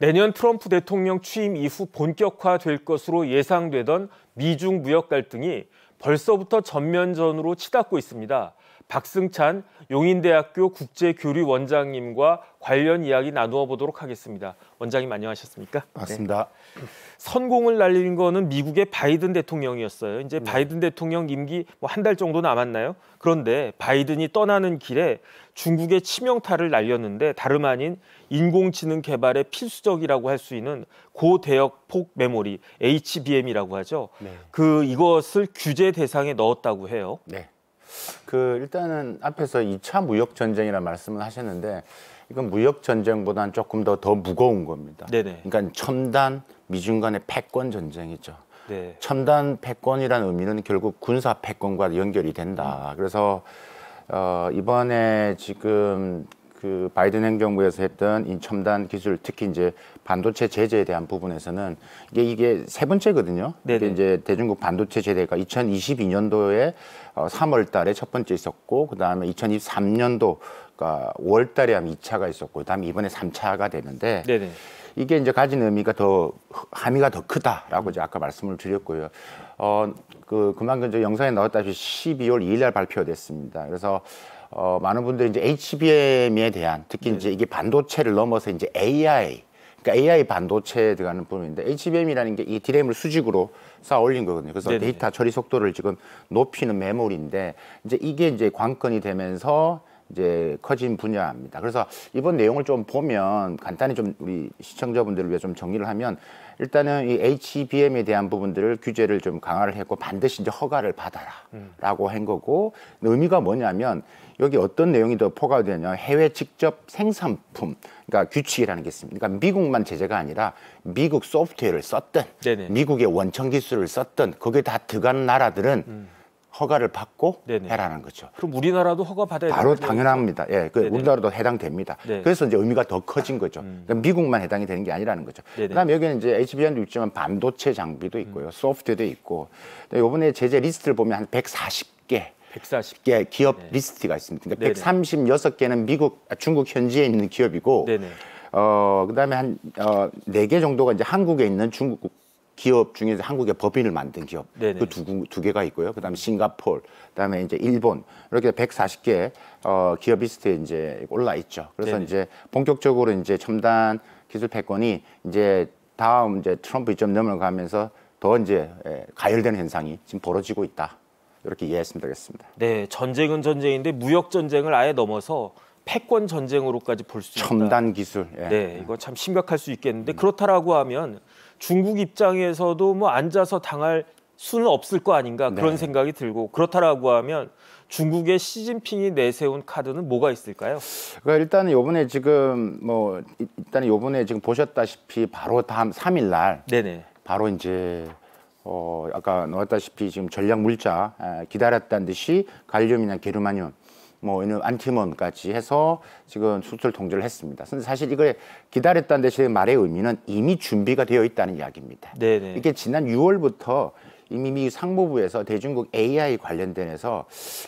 내년 트럼프 대통령 취임 이후 본격화될 것으로 예상되던 미중 무역 갈등이 벌써부터 전면전으로 치닫고 있습니다. 박승찬 용인대학교 국제교류원장님과 관련 이야기 나누어 보도록 하겠습니다. 원장님 안녕하셨습니까? 맞습니다. 네. 선공을 날린 거는 미국의 바이든 대통령이었어요. 이제 바이든 대통령 임기 한 달 정도 남았나요? 그런데 바이든이 떠나는 길에 중국의 치명타를 날렸는데 다름 아닌 인공지능 개발에 필수적이라고 할 수 있는 고대역폭 메모리 HBM이라고 하죠. 네. 이것을 규제 대상에 넣었다고 해요. 네. 일단은 앞에서 2차 무역 전쟁이라는 말씀을 하셨는데 이건 무역 전쟁보다는 조금 더 무거운 겁니다. 네네. 그러니까 첨단 미중 간의 패권 전쟁이죠. 네. 첨단 패권이라는 의미는 결국 군사 패권과 연결이 된다. 그래서 이번에 지금 바이든 행정부에서 했던 이 첨단 기술, 특히 이제 반도체 제재에 대한 부분에서는 이게 세 번째거든요. 이게 이제 대중국 반도체 제재가 2022년도에 3월 달에 첫 번째 있었고, 그 다음에 2023년도, 그러니까 5월 달에 한 2차가 있었고, 그 다음에 이번에 3차가 되는데, 네네. 이게 이제 가진 의미가 함의가 더 크다라고 이제 아까 말씀을 드렸고요. 그만큼 저 영상에 나왔다시피 12월 2일 날 발표됐습니다. 그래서 많은 분들이 이제 HBM에 대한 특히 이제 이게 반도체를 넘어서 이제 AI, 그러니까 AI 반도체에 들어가는 부분인데 HBM이라는 게 이 디램을 수직으로 쌓아 올린 거거든요. 그래서 네네. 데이터 처리 속도를 지금 높이는 메모리인데 이제 이게 이제 관건이 되면서 이제 커진 분야입니다. 그래서 이번 내용을 좀 보면 간단히 좀 우리 시청자분들을 위해 좀 정리를 하면 일단은 이 HBM에 대한 부분들을 규제를 좀 강화를 했고 반드시 이제 허가를 받아라라고 한 거고 의미가 뭐냐면 여기 어떤 내용이 더 포괄되냐 해외 직접 생산품 그러니까 규칙이라는 게 있습니다. 그러니까 미국만 제재가 아니라 미국 소프트웨어를 썼든 네네. 미국의 원천 기술을 썼든 거기에 다 들어가는 나라들은 허가를 받고 네네. 해라는 거죠. 그럼 우리나라도 허가 받아야 되는 바로 당연합니다. 예, 우리나라도 해당됩니다. 네. 그래서 이제 의미가 더 커진 거죠. 그러니까 미국만 해당이 되는 게 아니라는 거죠. 네네. 그다음에 여기는 이제 HBM도 있지만 반도체 장비도 있고요, 소프트웨어도 있고. 이번에 제재 리스트를 보면 한 140개 기업 네. 리스트가 있습니다. 그러니까 136개는 중국 현지에 있는 기업이고, 네네. 그다음에 한 4개 정도가 이제 한국에 있는 중국 기업 중에서 한국의 법인을 만든 기업 그 두 개가 있고요. 그다음에 싱가포르, 그다음에 이제 일본 이렇게 140개 기업 리스트에 이제 올라 있죠. 그래서 네네. 이제 본격적으로 이제 첨단 기술 패권이 이제 다음 이제 트럼프 이점 넘어가면서 더 이제 가열되는 현상이 지금 벌어지고 있다. 이렇게 이해했으면 되겠습니다. 네, 전쟁은 전쟁인데 무역 전쟁을 아예 넘어서 패권 전쟁으로까지 볼 수 있다. 첨단 기술. 예. 네, 이거 참 심각할 수 있겠는데 그렇다라고 하면 중국 입장에서도 앉아서 당할 수는 없을 거 아닌가 그런 생각이 들고 그렇다라고 하면 중국의 시진핑이 내세운 카드는 뭐가 있을까요? 그러니까 일단은 요번에 지금 요번에 보셨다시피 바로 다음 3일 날 바로 이제 아까 나왔다시피 지금 전략 물자 기다렸다는 듯이 갈륨이나 게르마늄 이런 안티몬까지 해서 지금 수출 통제를 했습니다. 근데 사실 이걸 기다렸다는 듯이 말의 의미는 이미 준비가 되어 있다는 이야기입니다. 네네. 이게 지난 6월부터 이미 미 상무부에서 대중국 AI 관련돼서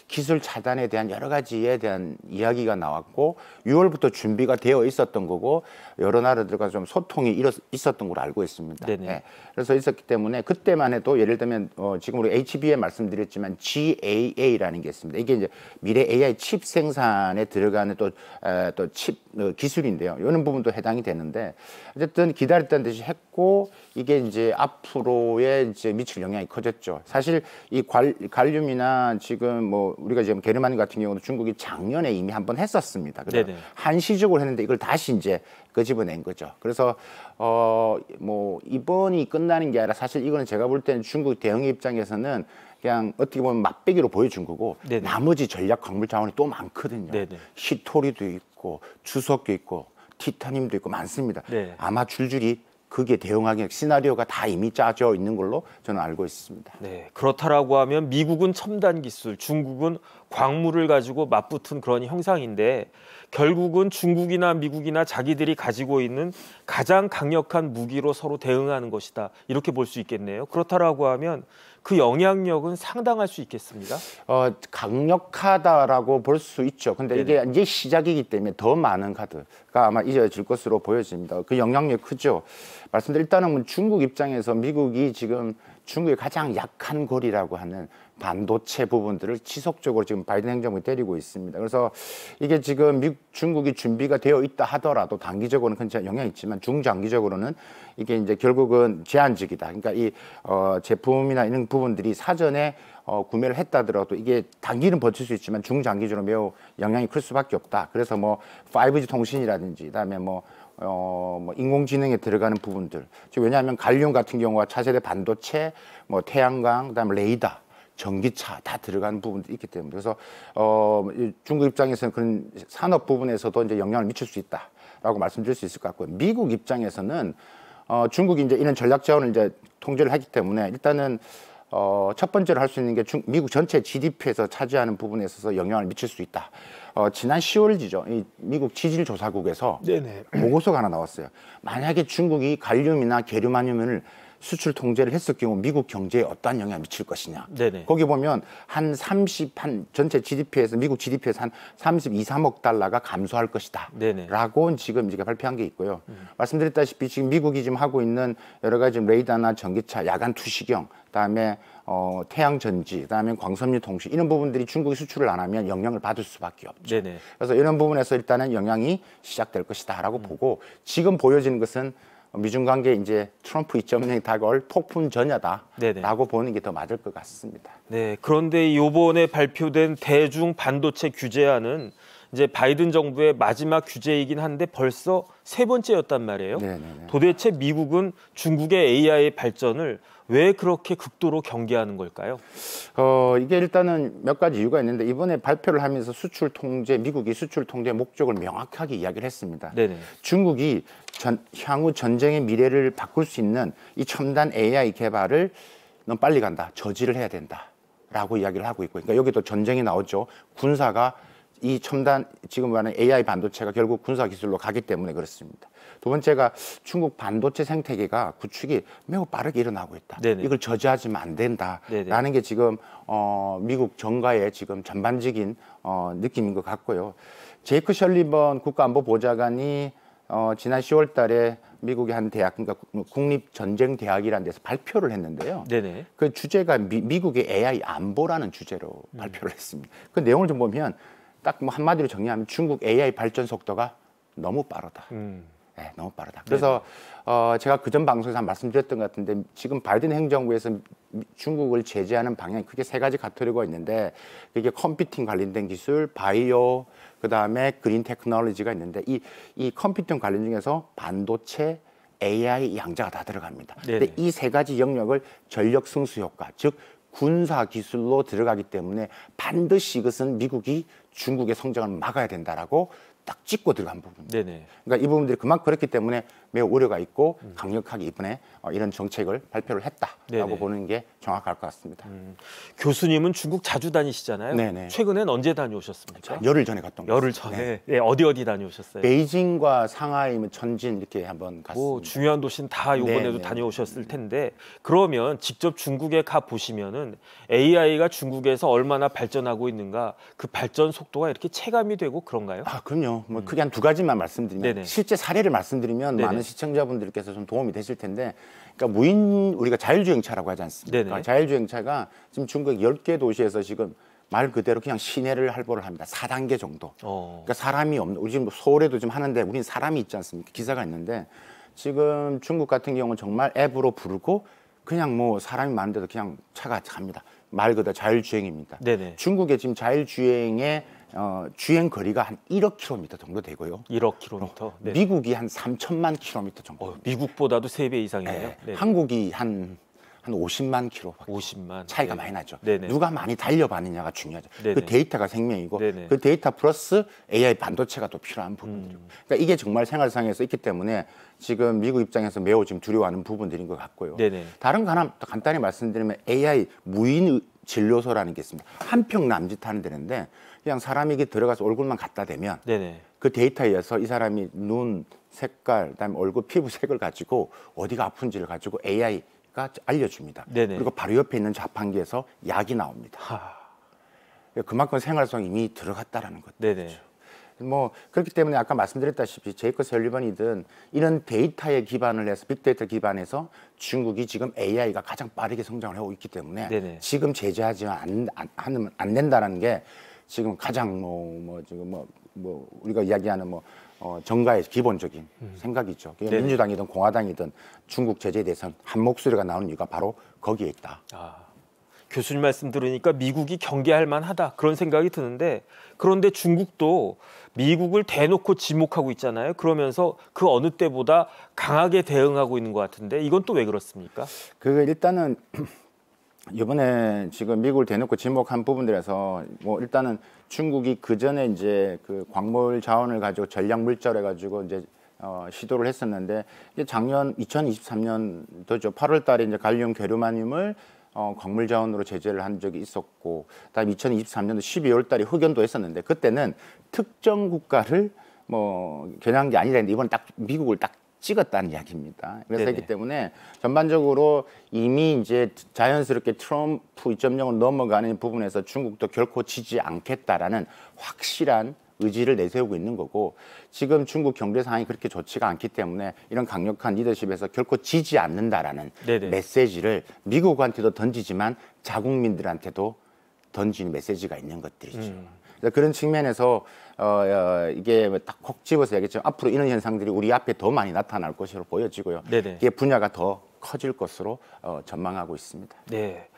기술 차단에 대한 여러 가지에 대한 이야기가 나왔고 6월부터 준비가 되어 있었던 거고 여러 나라들과 좀 소통이 있었던 걸로 알고 있습니다. 네. 그래서 있었기 때문에 그때만 해도 예를 들면 지금 우리 HBM 말씀드렸지만 GAA라는 게 있습니다. 이게 이제 미래 AI 칩 생산에 들어가는 또 칩 기술인데요. 이런 부분도 해당이 되는데 어쨌든 기다렸다는 듯이 했고 이게 이제 앞으로의 이제 미칠 영향이 커졌죠. 사실 이 갈륨이나 지금 우리가 지금 게르마늄 같은 경우도 중국이 작년에 이미 한번 했었습니다. 한시적으로 했는데 이걸 다시 이제 끄집어낸 거죠. 그래서 이번이 끝나는 게 아니라 사실 이거는 제가 볼 때는 중국 대응의 입장에서는 그냥 어떻게 보면 맛배기로 보여준 거고 나머지 전략 광물 자원이 또 많거든요. 히토리도 있고 주석도 있고 티타늄도 있고 많습니다. 아마 줄줄이 그게 대응하기 시나리오가 다 이미 짜져 있는 걸로 저는 알고 있습니다. 네, 그렇다라고 하면 미국은 첨단 기술, 중국은 광물을 가지고 맞붙은 그런 형상인데 결국은 중국이나 미국이나 자기들이 가지고 있는 가장 강력한 무기로 서로 대응하는 것이다. 이렇게 볼 수 있겠네요. 그렇다라고 하면 그 영향력은 상당할 수 있겠습니다. 강력하다라고 볼 수 있죠. 근데 이게 이제 시작이기 때문에 더 많은 카드가 아마 이어질 것으로 보여집니다. 그 영향력이 크죠. 말씀드린 일단은 중국 입장에서 미국이 지금 중국의 가장 약한 고리라고 하는 반도체 부분들을 지속적으로 지금 바이든 행정부가 때리고 있습니다. 그래서 이게 지금 중국이 준비가 되어 있다 하더라도 단기적으로는 큰 영향이 있지만 중장기적으로는 이게 이제 결국은 제한적이다. 그러니까 이 제품이나 이런 부분들이 사전에 구매를 했다더라도 이게 단기는 버틸 수 있지만 중장기적으로 매우 영향이 클 수밖에 없다. 그래서 뭐 5G 통신이라든지 그다음에 뭐 인공지능에 들어가는 부분들. 왜냐하면 갈륨 같은 경우가 차세대 반도체, 뭐 태양광, 그다음에 레이더, 전기차 다 들어가는 부분들이 있기 때문에 그래서 중국 입장에서는 그런 산업 부분에서도 이제 영향을 미칠 수 있다라고 말씀드릴 수 있을 것 같고요. 미국 입장에서는 중국이 이제 이런 전략 자원을 이제 통제를 하기 때문에 일단은 첫 번째로 할 수 있는 게 미국 전체 GDP에서 차지하는 부분에 있어서 영향을 미칠 수 있다. 지난 10월이죠. 이 미국 지질조사국에서 보고서가 하나 나왔어요. 만약에 중국이 갈륨이나 게르마늄을 수출 통제를 했을 경우 미국 경제에 어떠한 영향을 미칠 것이냐. 거기 보면 한 전체 GDP에서 미국 GDP에서 한 32, 3억 달러가 감소할 것이다. 라고 지금 이제 발표한 게 있고요. 말씀드렸다시피 지금 미국이 지금 하고 있는 여러 가지 레이더나 전기차, 야간 투시경, 그다음에 태양 전지, 그다음에 광섬유 통신 이런 부분들이 중국이 수출을 안 하면 영향을 받을 수밖에 없죠. 그래서 이런 부분에서 일단은 영향이 시작될 것이다라고 보고 지금 보여지는 것은 미중 관계 이제 트럼프 2.0이 다가올 폭풍 전야다라고 보는 게 더 맞을 것 같습니다. 네, 그런데 이번에 발표된 대중 반도체 규제안은 이제 바이든 정부의 마지막 규제이긴 한데 벌써 세 번째였단 말이에요. 도대체 미국은 중국의 AI 발전을 왜 그렇게 극도로 경계하는 걸까요? 이게 일단은 몇 가지 이유가 있는데 이번에 발표를 하면서 미국이 수출 통제 목적을 명확하게 이야기를 했습니다. 중국이 향후 전쟁의 미래를 바꿀 수 있는 이 첨단 AI 개발을 너무 빨리 간다, 저지를 해야 된다라고 이야기를 하고 있고, 그러니까 여기도 전쟁이 나오죠. 군사가 이 첨단 지금 말하는 AI 반도체가 결국 군사 기술로 가기 때문에 그렇습니다. 두 번째가 중국 반도체 생태계가 구축이 매우 빠르게 일어나고 있다. 이걸 저지하지면 안 된다라는 게 지금 미국 정가의 지금 전반적인 느낌인 것 같고요. 제이크 셜리번 국가안보보좌관이 지난 10월 달에 미국의 한 대학, 그러니까 국립전쟁대학이라는 데서 발표를 했는데요. 그 주제가 미국의 AI 안보라는 주제로 발표를 했습니다. 그 내용을 좀 보면 딱 뭐 한마디로 정리하면 중국 AI 발전 속도가 너무 빠르다. 네, 너무 빠르다. 그래서 제가 그전 방송에서 말씀드렸던 것 같은데 지금 바이든 행정부에서 중국을 제재하는 방향이 크게 세 가지 카테고리가 있는데 이게 컴퓨팅 관련된 기술, 바이오, 그다음에 그린 테크놀로지가 있는데 이 컴퓨팅 관련 중에서 반도체, AI 양자가 다 들어갑니다. 근데 이 세 가지 영역을 전력 승수 효과, 즉 군사 기술로 들어가기 때문에 반드시 이것은 미국이 중국의 성장을 막아야 된다라고 딱 짚고 들어간 부분. 그러니까 이 부분들이 그만큼 그렇기 때문에 매우 우려가 있고 강력하게 이번에 이런 정책을 발표를 했다라고 보는 게 정확할 것 같습니다. 교수님은 중국 자주 다니시잖아요. 최근엔 언제 다녀오셨습니까? 열흘 전에 갔던 거예요. 열흘 전에. 어디 다녀오셨어요? 베이징과 상하이, 천진 이렇게 한번 갔습니다. 중요한 도시는 다 이번에도 다녀오셨을 텐데 그러면 직접 중국에 가 보시면은 AI가 중국에서 얼마나 발전하고 있는가 그 발전 속도가 이렇게 체감이 되고 그런가요? 그럼요. 뭐 크게 한 두 가지만 말씀드리면 실제 사례를 말씀드리면 많은 시청자분들께서 좀 도움이 되실 텐데, 그러니까 우리가 자율주행차라고 하지 않습니까? 자율주행차가 지금 중국 10개 도시에서 지금 말 그대로 그냥 시내를 활보를 합니다. 4단계 정도. 그러니까 사람이 없는, 우리 지금 서울에도 좀 하는데 우리는 사람이 있지 않습니까? 기사가 있는데 지금 중국 같은 경우는 정말 앱으로 부르고 그냥 뭐 사람이 많은데도 그냥 차가 갑니다. 말 그대로 자율주행입니다. 중국의 지금 자율주행의 주행 거리가 한 1억 킬로미터 정도 되고요. 1억 킬로미터. 미국이 한 3천만 킬로미터 정도. 미국보다도 3배 이상이네요. 한국이 한 50만 킬로. 50만. 차이가 많이 나죠. 누가 많이 달려봤느냐가 중요하죠. 그 데이터가 생명이고 그 데이터 플러스 AI 반도체가 또 필요한 부분들이고. 그러니까 이게 정말 생활상에서 있기 때문에 지금 미국 입장에서 매우 지금 두려워하는 부분들인 것 같고요. 다른 거 하나 간단히 말씀드리면 AI 무인 진료소라는 게 있습니다. 한평 남짓 하는 데인데 그냥 사람이 들어가서 얼굴만 갖다 대면 그 데이터에 의해서 이 사람이 눈 색깔, 그다음에 얼굴 피부색을 가지고 어디가 아픈지를 가지고 AI가 알려줍니다. 네네. 그리고 바로 옆에 있는 자판기에서 약이 나옵니다. 그만큼 생활성이 이미 들어갔다라는 거죠. 네네. 뭐 그렇기 때문에 아까 말씀드렸다시피 제이커 설리번이든 이런 데이터에 기반을 해서 빅데이터 기반해서 중국이 지금 AI가 가장 빠르게 성장을 하고 있기 때문에 네네. 지금 제재하지만 안 된다는 게 지금 가장 지금 우리가 이야기하는 정가의 기본적인 생각이죠. 민주당이든 공화당이든 중국 제재에 대해서는 한 목소리가 나오는 이유가 바로 거기에 있다. 교수님 말씀 들으니까 미국이 경계할 만하다 그런 생각이 드는데, 그런데 중국도 미국을 대놓고 지목하고 있잖아요. 그러면서 그 어느 때보다 강하게 대응하고 있는 것 같은데 이건 또 왜 그렇습니까? 일단은 이번에 지금 미국을 대놓고 지목한 부분들에서 일단은 중국이 그 전에 이제 그 광물 자원을 가지고 전략 물자를 가지고 이제 시도를 했었는데, 이제 작년 2023년도죠. 8월달에 이제 갈륨 게르마늄을 광물 자원으로 제재를 한 적이 있었고, 그다음에 2023년도 12월달에 흑연도 했었는데, 그때는 특정 국가를 겨냥한 게 아니라 했는데 이번에 딱 미국을 딱 찍었다는 이야기입니다. 그래서 네네. 했기 때문에 전반적으로 이미 이제 자연스럽게 트럼프 2.0을 넘어가는 부분에서 중국도 결코 지지 않겠다라는 확실한 의지를 내세우고 있는 거고, 지금 중국 경제 상황이 그렇게 좋지가 않기 때문에 이런 강력한 리더십에서 결코 지지 않는다라는 네네. 메시지를 미국한테도 던지지만 자국민들한테도 던지는 메시지가 있는 것들이죠. 그런 측면에서 이게 딱 콕 집어서 얘기했죠. 앞으로 이런 현상들이 우리 앞에 더 많이 나타날 것으로 보여지고요. 네네. 이게 분야가 더 커질 것으로 전망하고 있습니다. 네.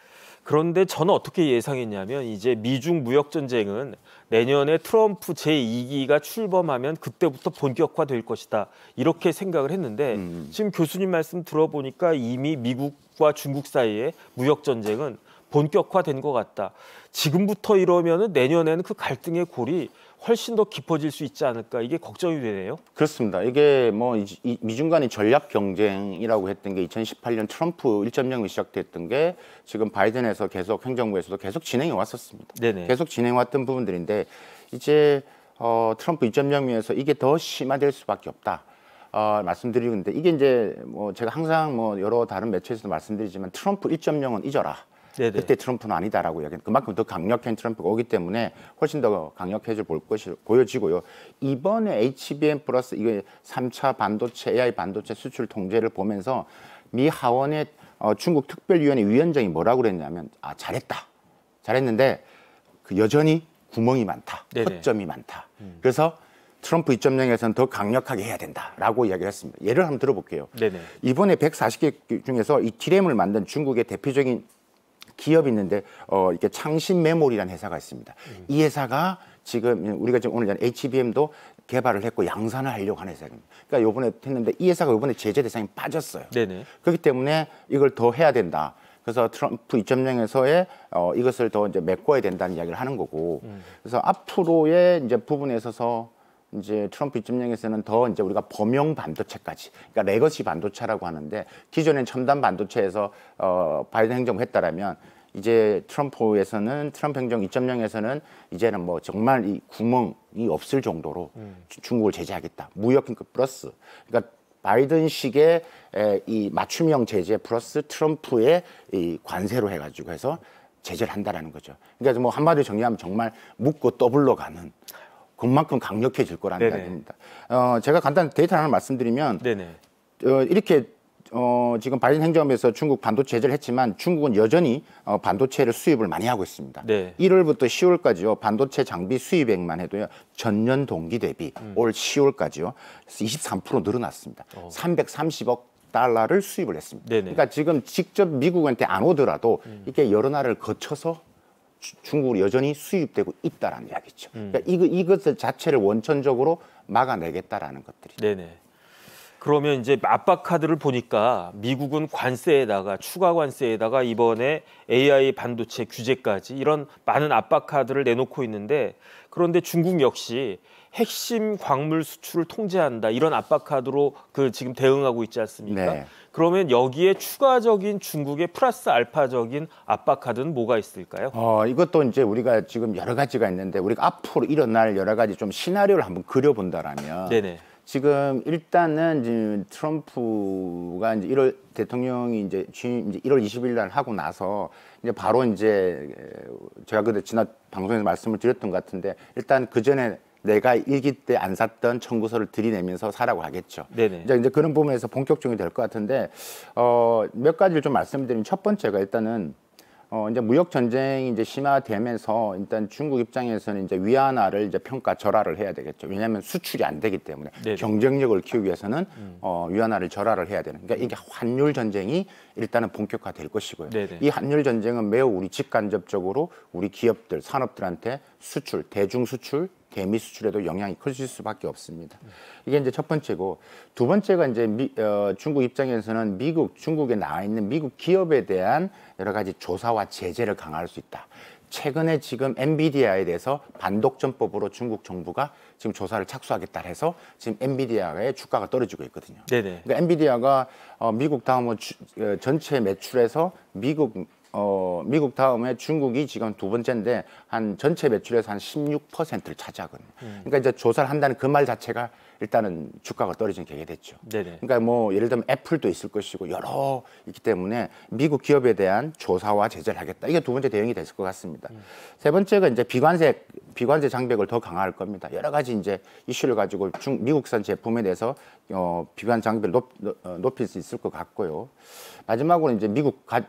그런데 저는 어떻게 예상했냐면, 이제 미중 무역 전쟁은 내년에 트럼프 제2기가 출범하면 그때부터 본격화될 것이다 이렇게 생각을 했는데, 지금 교수님 말씀 들어보니까 이미 미국과 중국 사이의 무역 전쟁은 본격화된 것 같다. 지금부터 이러면은 내년에는 그 갈등의 골이 훨씬 더 깊어질 수 있지 않을까, 이게 걱정이 되네요. 그렇습니다. 이게 이 미중 간의 전략 경쟁이라고 했던 게 2018년 트럼프 1.0이 시작됐던 게 지금 바이든에서 계속 행정부에서도 계속 진행해 왔었습니다. 네네. 계속 진행해 왔던 부분들인데, 이제 트럼프 2.0에서 이게 더 심화될 수밖에 없다. 말씀드리고 있는데, 이게 이제 제가 항상 여러 다른 매체에서도 말씀드리지만 트럼프 1.0은 잊어라. 네네. 그때 트럼프는 아니다라고 이야기했는데, 그만큼 더 강력한 트럼프가 오기 때문에 훨씬 더 강력해질 볼 것이 보여지고요. 이번에 HBM 플러스 이게 3차 반도체, AI 반도체 수출 통제를 보면서 미 하원의 중국 특별위원회 위원장이 뭐라고 그랬냐면, 잘했는데 그 여전히 구멍이 많다, 네네. 허점이 많다. 그래서 트럼프 2.0에서는 더 강력하게 해야 된다라고 이야기를 했습니다. 예를 한번 들어볼게요. 네네. 이번에 140개 중에서 이 D램을 만든 중국의 대표적인 기업이 있는데 이렇게 창신 메모리라는 회사가 있습니다. 이 회사가 지금 우리가 지금 오늘 HBM도 개발을 했고 양산을 하려고 하는 회사입니다. 그러니까 요번에 했는데 이 회사가 요번에 제재 대상에 빠졌어요. 네네. 그렇기 때문에 이걸 더 해야 된다. 그래서 트럼프 2.0에서의 이것을 더 이제 메꿔야 된다는 이야기를 하는 거고, 그래서 앞으로의 이제 부분에 있어서 이제 트럼프 2.0에서는 더 이제 우리가 범용 반도체까지, 그러니까 레거시 반도체라고 하는데, 기존엔 첨단 반도체에서 바이든 행정부 했다라면 이제 트럼프 행정 2.0에서는 이제는 정말 이 구멍이 없을 정도로 중국을 제재하겠다. 무역인권 플러스, 그러니까 바이든식의 이 맞춤형 제재 플러스 트럼프의 이 관세로 해가지고 해서 제재를 한다라는 거죠. 그러니까 한마디로 정리하면 정말 묻고 떠블러 가는, 그만큼 강력해질 거라는 이야기입니다. 제가 간단한 데이터 하나 말씀드리면, 네네. 이렇게 지금 바이든 행정부에서 중국 반도체 제재를 했지만 중국은 여전히 반도체를 수입을 많이 하고 있습니다. 네. 1월부터 10월까지요. 반도체 장비 수입액만 해도요. 전년 동기 대비 올 10월까지요. 23% 늘어났습니다. 330억 달러를 수입을 했습니다. 네네. 그러니까 지금 직접 미국한테 안 오더라도 이게 여러 나라를 거쳐서 중국으로 여전히 수입되고 있다라는 이야기죠. 그러니까 이것을 자체를 원천적으로 막아내겠다라는 것들이죠. 네네. 그러면 이제 압박 카드를 보니까 미국은 관세에다가 추가 관세에다가 이번에 AI 반도체 규제까지 이런 많은 압박 카드를 내놓고 있는데, 그런데 중국 역시 핵심 광물 수출을 통제한다 이런 압박 카드로 지금 대응하고 있지 않습니까? 네. 그러면 여기에 추가적인 중국의 플러스 알파적인 압박 카드는 뭐가 있을까요? 이것도 이제 우리가 지금 여러 가지가 있는데 우리가 앞으로 일어날 여러 가지 좀 시나리오를 한번 그려본다라면 네네. 지금 일단은 지금 트럼프가 이제 1월 대통령이 이제 1월 20일 날 하고 나서 이제 바로 이제 제가 그때 지난 방송에서 말씀을 드렸던 것 같은데 일단 그 전에 내가 일기 때 안 샀던 청구서를 들이내면서 사라고 하겠죠. 네네. 이제 그런 부분에서 본격적이 될 것 같은데 몇 가지를 좀 말씀드리면 첫 번째가 일단은 이제 무역 전쟁이 이제 심화되면서 일단 중국 입장에서는 이제 위안화를 이제 평가 절하를 해야 되겠죠. 왜냐하면 수출이 안 되기 때문에 네네. 경쟁력을 키우기 위해서는 위안화를 절하를 해야 되는. 그러니까 이게 환율 전쟁이 일단은 본격화될 것이고요. 네네. 이 환율 전쟁은 매우 우리 직간접적으로 우리 기업들, 산업들한테 수출, 대중 수출, 대미 수출에도 영향이 커질 수밖에 없습니다. 이게 이제 첫 번째고 두 번째가 이제 중국 입장에서는 중국에 나와 있는 미국 기업에 대한 여러 가지 조사와 제재를 강화할 수 있다. 최근에 지금 엔비디아에 대해서 반독점법으로 중국 정부가 지금 조사를 착수하겠다 해서 지금 엔비디아의 주가가 떨어지고 있거든요. 네네. 그러니까 엔비디아가 미국 다음으로 전체 매출에서 미국 다음에 중국이 지금 두 번째인데 한 전체 매출에서 한 16%를 차지하거든요. 그러니까 이제 조사를 한다는 그 말 자체가 일단은 주가가 떨어지는 계기가 됐죠. 네네. 그러니까 뭐 예를 들면 애플도 있을 것이고 여러 있기 때문에 미국 기업에 대한 조사와 제재를 하겠다. 이게 두 번째 대응이 됐을 것 같습니다. 세 번째가 이제 비관세 장벽을 더 강화할 겁니다. 여러 가지 이제 이슈를 가지고 미국산 제품에 대해서 비관 장벽을 높일 수 있을 것 같고요. 마지막으로 이제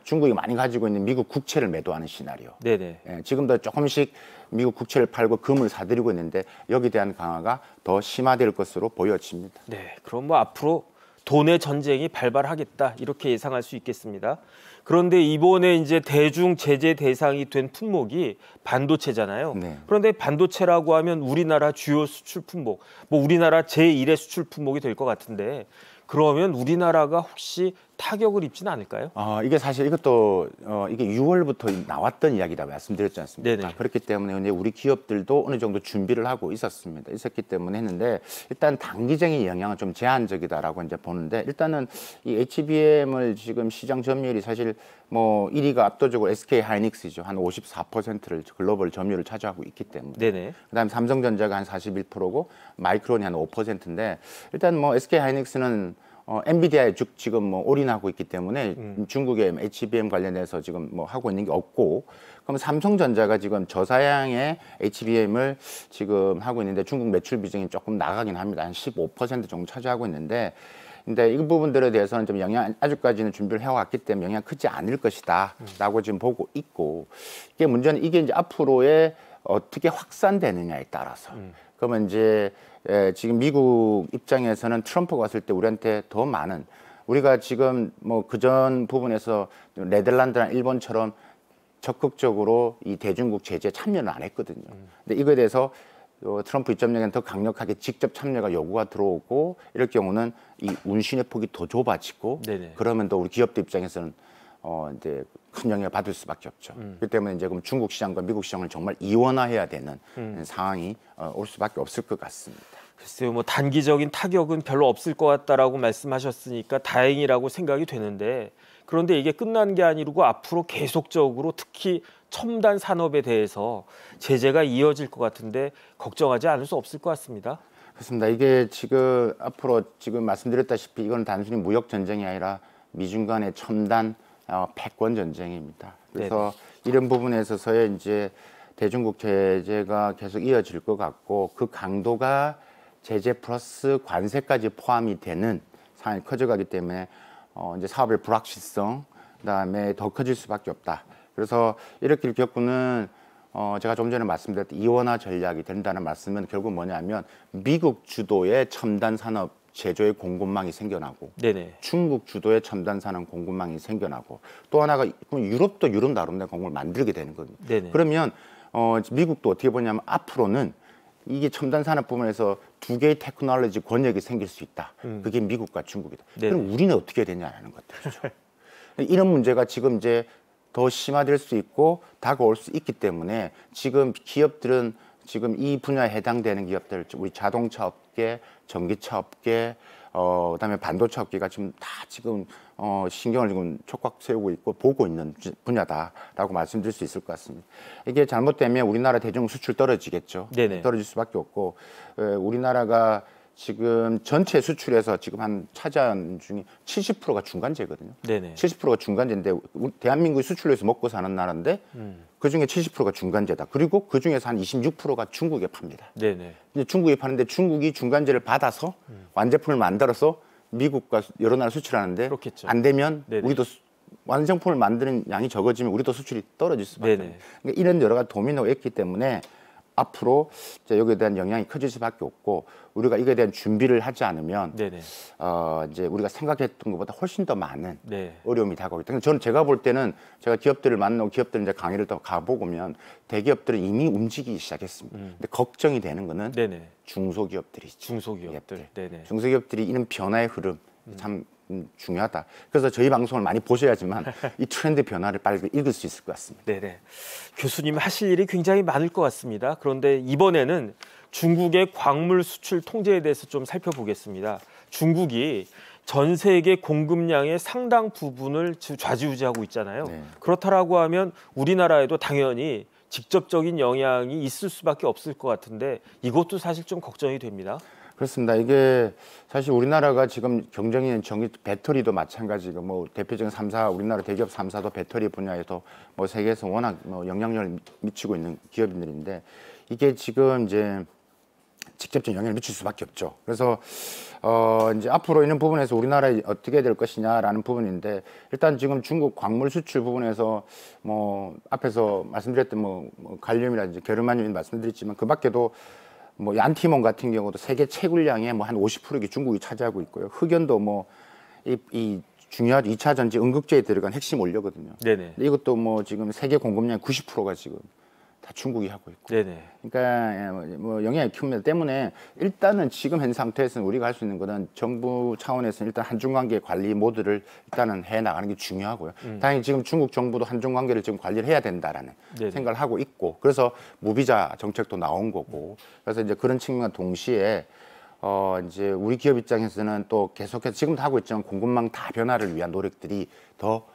중국이 많이 가지고 있는 미국 국채를 매도하는 시나리오. 네네. 예, 지금도 조금씩 미국 국채를 팔고 금을 사들이고 있는데 여기에 대한 강화가 더 심화될 것으로 보여집니다. 네, 그럼 뭐 앞으로 돈의 전쟁이 발발하겠다 이렇게 예상할 수 있겠습니다. 그런데 이번에 이제 대중 제재 대상이 된 품목이 반도체잖아요. 네. 그런데 반도체라고 하면 우리나라 주요 수출 품목, 뭐 우리나라 제1의 수출 품목이 될 것 같은데 그러면 우리나라가 혹시 타격을 입지는 않을까요? 이게 사실 이것도 이게 6월부터 나왔던 이야기다 말씀드렸지 않습니까? 네네. 그렇기 때문에 이제 우리 기업들도 어느 정도 준비를 하고 있었기 때문에 했는데 일단 단기적인 영향은 좀 제한적이다라고 이제 보는데 일단은 이 HBM을 지금 시장 점유율이 사실 뭐 1위가 압도적으로 SK 하이닉스죠. 한 54%를 글로벌 점유율을 차지하고 있기 때문에. 네네. 그다음에 삼성전자가 한 41%고 마이크론이 한 5%인데 일단 뭐 SK 하이닉스는 엔비디아에 지금 뭐 올인하고 있기 때문에 중국의 HBM 관련해서 지금 뭐 하고 있는 게 없고 그럼 삼성전자가 지금 저사양의 HBM을 지금 하고 있는데 중국 매출 비중이 조금 나가긴 합니다. 한 15% 정도 차지하고 있는데 근데 이 부분들에 대해서는 좀 아직까지는 준비를 해왔기 때문에 영향 크지 않을 것이다라고 지금 보고 있고 이게 문제는 이게 이제 앞으로의 어떻게 확산되느냐에 따라서 그러면 이제 지금 미국 입장에서는 트럼프가 왔을 때 우리한테 더 많은 우리가 지금 뭐 그전 부분에서 네덜란드나 일본처럼 적극적으로 이 대중국 제재에 참여는 안 했거든요. 근데 이거에 대해서 트럼프 입장에는 더 강력하게 직접 참여가 요구가 들어오고 이럴 경우는 이 운신의 폭이 더 좁아지고 네네. 그러면 또 우리 기업들 입장에서는 이제 큰 영향을 받을 수밖에 없죠. 그렇기 때문에 이제 그럼 중국 시장과 미국 시장을 정말 이원화해야 되는 상황이 올 수밖에 없을 것 같습니다. 글쎄요, 뭐 단기적인 타격은 별로 없을 것 같다라고 말씀하셨으니까 다행이라고 생각이 되는데 그런데 이게 끝난 게 아니고 앞으로 계속적으로 특히 첨단 산업에 대해서 제재가 이어질 것 같은데 걱정하지 않을 수 없을 것 같습니다. 그렇습니다. 이게 지금 앞으로 지금 말씀드렸다시피 이건 단순히 무역 전쟁이 아니라 미중 간의 첨단 패권 전쟁입니다. 그래서 이런 부분에 있어서의 이제 대중국 제재가 계속 이어질 것 같고 그 강도가 제재 플러스 관세까지 포함이 되는 상황이 커져가기 때문에 이제 사업의 불확실성 그다음에 더 커질 수밖에 없다. 그래서 이렇게 겪고는 제가 좀 전에 말씀드렸던 이원화 전략이 된다는 말씀은 결국 뭐냐면 미국 주도의 첨단 산업 제조의 공급망이 생겨나고 네네. 중국 주도의 첨단 산업 공급망이 생겨나고 또 하나가 유럽도 유럽 나름대로 공급을 만들게 되는 거거든요. 네네. 그러면 미국도 어떻게 보냐면 앞으로는 이게 첨단 산업 부분에서 두 개의 테크놀로지 권역이 생길 수 있다. 그게 미국과 중국이다. 네네. 그럼 우리는 어떻게 되냐라는 것들이죠. 이런 문제가 지금 이제 더 심화될 수 있고 다가올 수 있기 때문에 지금 기업들은 지금 이 분야에 해당되는 기업들, 우리 자동차 업계, 전기차 업계, 그다음에 반도체 업계가 지금 다 지금 신경을 지금 촉각 세우고 있고 보고 있는 분야다라고 말씀드릴 수 있을 것 같습니다. 이게 잘못되면 우리나라 대중 수출 떨어지겠죠. 네네. 떨어질 수밖에 없고 우리나라가 지금 전체 수출에서 지금 한 차지하는 중에 70%가 중간재거든요. 네네. 70%가 중간재인데 대한민국이 수출해서 먹고 사는 나라인데 그 중에 70%가 중간재다. 그리고 그 중에서 한 26%가 중국에 팝니다. 네네. 이제 중국에 파는데 중국이 중간재를 받아서 완제품을 만들어서 미국과 여러 나라 수출하는데 그렇겠죠. 안 되면 네네. 우리도 완성품을 만드는 양이 적어지면 우리도 수출이 떨어질 수밖에 없어요. 그러니까 이런 여러 가지 도미노가 있기 때문에 앞으로 이제 여기에 대한 영향이 커질 수밖에 없고 우리가 이거에 대한 준비를 하지 않으면 네네. 이제 우리가 생각했던 것보다 훨씬 더 많은 네. 어려움이 다가오기 때문에 저는 제가 볼 때는 제가 기업들을 만나고 기업들 이제 강의를 또 가보면 대기업들은 이미 움직이기 시작했습니다. 근데 걱정이 되는 거는 네네. 중소기업들이죠. 중소기업들. 네네. 중소기업들이 이런 변화의 흐름 참 중요하다. 그래서 저희 방송을 많이 보셔야지만 이 트렌드 변화를 빨리 읽을 수 있을 것 같습니다. 네네. 교수님 하실 일이 굉장히 많을 것 같습니다. 그런데 이번에는 중국의 광물 수출 통제에 대해서 좀 살펴보겠습니다. 중국이 전 세계 공급량의 상당 부분을 좌지우지하고 있잖아요. 네. 그렇다라고 하면 우리나라에도 당연히 직접적인 영향이 있을 수밖에 없을 것 같은데 이것도 사실 좀 걱정이 됩니다. 그렇습니다. 이게 사실 우리나라가 지금 경쟁 있는 전기 배터리도 마찬가지고 뭐 대표적인 3사 우리나라 대기업 3사도 배터리 분야에서 뭐 세계에서 워낙 영향력을 미치고 있는 기업인들인데 이게 지금 이제 직접적인 영향을 미칠 수밖에 없죠. 그래서 이제 앞으로 있는 부분에서 우리나라에 어떻게 될 것이냐라는 부분인데 일단 지금 중국 광물 수출 부분에서 뭐 앞에서 말씀드렸던 뭐 갈륨이라든지 게르마늄 말씀드렸지만 그 밖에도 뭐 안티몬 같은 경우도 세계 채굴량의 뭐 한 50%가 중국이 차지하고 있고요. 흑연도 뭐 이 중요한 2차 전지 응급제에 들어간 핵심 원료거든요. 네네. 이것도 뭐 지금 세계 공급량 90%가 지금 다 중국이 하고 있고. 네네. 그러니까 뭐 영향이 큽니다. 때문에 일단은 지금 현 상태에서는 우리가 할 수 있는 것은 정부 차원에서는 일단 한중 관계 관리 모드를 일단은 해 나가는 게 중요하고요. 당연히 지금 중국 정부도 한중 관계를 지금 관리를 해야 된다라는 네네. 생각을 하고 있고, 그래서 무비자 정책도 나온 거고, 그래서 이제 그런 측면과 동시에 이제 우리 기업 입장에서는 또 계속해서 지금도 하고 있지만 공급망 다변화를 위한 노력들이 더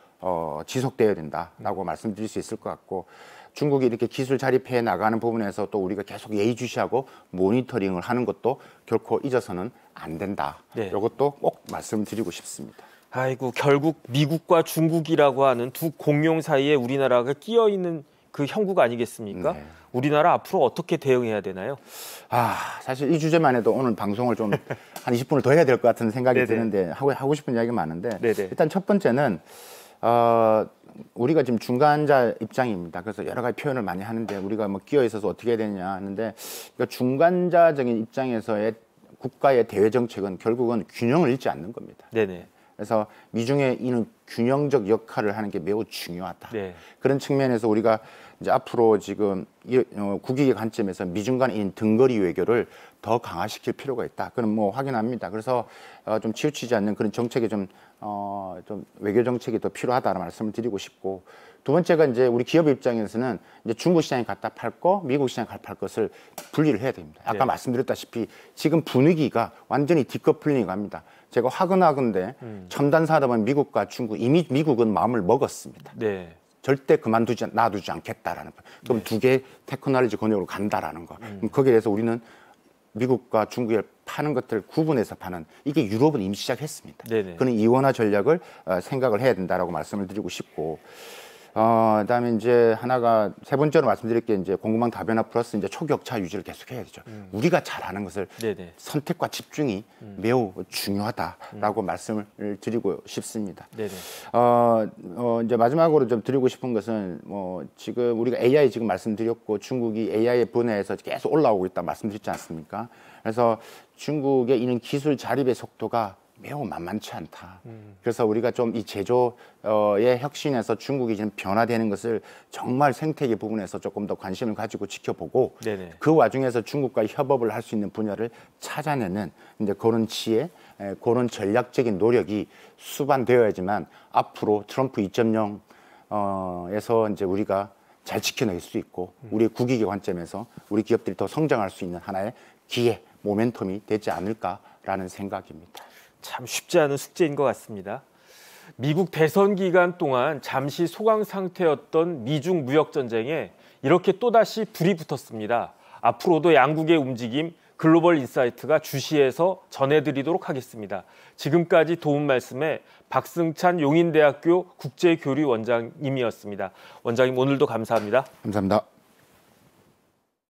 지속되어야 된다라고 말씀드릴 수 있을 것 같고. 중국이 이렇게 기술 자립해 나가는 부분에서 또 우리가 계속 예의주시하고 모니터링을 하는 것도 결코 잊어서는 안 된다. 네. 이것도 꼭 말씀드리고 싶습니다. 아이고 결국 미국과 중국이라고 하는 두 공룡 사이에 우리나라가 끼어 있는 그 형국 아니겠습니까? 네. 우리나라 앞으로 어떻게 대응해야 되나요? 사실 이 주제만 해도 오늘 방송을 좀 한 20분을 더 해야 될 것 같은 생각이 드는데 하고 싶은 이야기가 많은데 일단 첫 번째는 우리가 지금 중간자 입장입니다. 그래서 여러 가지 표현을 많이 하는데 우리가 뭐 끼어 있어서 어떻게 해야 되냐 하는데 그러니까 중간자적인 입장에서의 국가의 대외 정책은 결국은 균형을 잃지 않는 겁니다. 네네. 그래서 미중에 이는 균형적 역할을 하는 게 매우 중요하다. 네. 그런 측면에서 우리가 이제 앞으로 지금 국익의 관점에서 미중 간의 등거리 외교를 더 강화시킬 필요가 있다. 그건 뭐 확인합니다. 그래서 좀 치우치지 않는 그런 정책이 좀 외교 정책이 더 필요하다는 말씀을 드리고 싶고, 두 번째가 이제 우리 기업 입장에서는 이제 중국 시장에 갖다 팔 거, 미국 시장에 갖다 팔 것을 분리를 해야 됩니다. 아까 말씀드렸다시피 지금 분위기가 완전히 디커플링이 갑니다. 제가 화근하건데 첨단 산업은 미국과 중국, 이미 미국은 마음을 먹었습니다. 네. 절대 놔두지 않겠다라는 거. 그럼 두 개의 테크놀로지 권역으로 간다라는 거. 그럼 거기에 대해서 우리는 미국과 중국에 파는 것들을 구분해서 파는, 이게 유럽은 이미 시작했습니다. 네네. 그런 이원화 전략을 생각을 해야 된다라고 말씀을 드리고 싶고, 그다음에 이제 하나가 세 번째로 말씀드릴 게 이제 공급망 다변화 플러스 이제 초격차 유지를 계속해야 되죠. 우리가 잘하는 것을 네네. 선택과 집중이 매우 중요하다라고 말씀을 드리고 싶습니다. 네네. 이제 마지막으로 좀 드리고 싶은 것은 뭐 지금 우리가 AI 지금 말씀드렸고 중국이 AI 분야에서 계속 올라오고 있다 말씀드렸지 않습니까? 그래서 중국의 이런 기술 자립의 속도가 매우 만만치 않다. 그래서 우리가 좀 이 제조의 혁신에서 중국이 지금 변화되는 것을 정말 생태계 부분에서 조금 더 관심을 가지고 지켜보고, 네네. 그 와중에서 중국과 협업을 할 수 있는 분야를 찾아내는 이제 그런 지혜, 그런 전략적인 노력이 수반되어야지만 앞으로 트럼프 2.0에서 이제 우리가 잘 지켜낼 수 있고 우리의 국익의 관점에서 우리 기업들이 더 성장할 수 있는 하나의 기회, 모멘텀이 되지 않을까라는 생각입니다. 참 쉽지 않은 숙제인 것 같습니다. 미국 대선 기간 동안 잠시 소강 상태였던 미중 무역 전쟁에 이렇게 또다시 불이 붙었습니다. 앞으로도 양국의 움직임 글로벌 인사이트가 주시해서 전해드리도록 하겠습니다. 지금까지 도움 말씀에 박승찬 용인대학교 국제교류원장님이었습니다. 원장님 오늘도 감사합니다. 감사합니다.